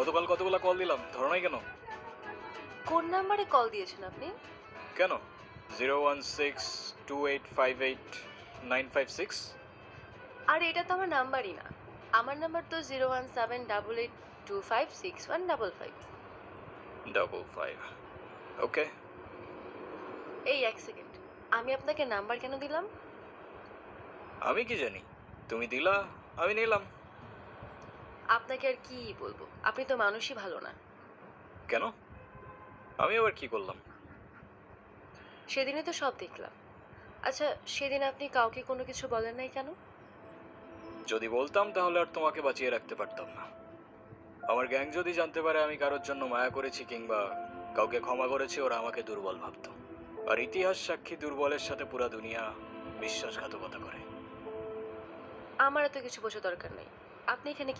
গতকাল কতগুলো কল দিলাম, ধরো নাই কেন? কোন নাম্বারে কল দিয়েছেন আপনি? কেন? 01628589556। আর এটা তো আমার নাম্বারই না। আমার নাম্বার তো 01788256155। 55। ওকে। এই এক সেকেন্ড, আমি আপনাকে নাম্বার কেন দিলাম? আমি কি জানি, তুমি দিলা, আমি নিলাম। আপনাকে আর কি বলবো, আপনি তো মানুষই ভালো না। কেন? আমি আবার কি করলাম? সেদিনই তো সব দেখলাম। আচ্ছা, সেদিন আপনি কাউকে কোনো কিছু বলেন নাই কেন? যদি বলতাম তাহলে আর তোমাকে বাঁচিয়ে রাখতে পারতাম না। আমার গ্যাং যদি জানতে পারে আমি কারোর জন্য মায়া করেছি কিংবা কাউকে ক্ষমা করেছি, ওরা আমাকে দুর্বল ভাবতো। আর ইতিহাস সাক্ষী, দুর্বলের সাথে পুরা দুনিয়া বিশ্বাসঘাতকতা করে। আমার এত কিছু বোঝা দরকার নেই। আপনি এখানে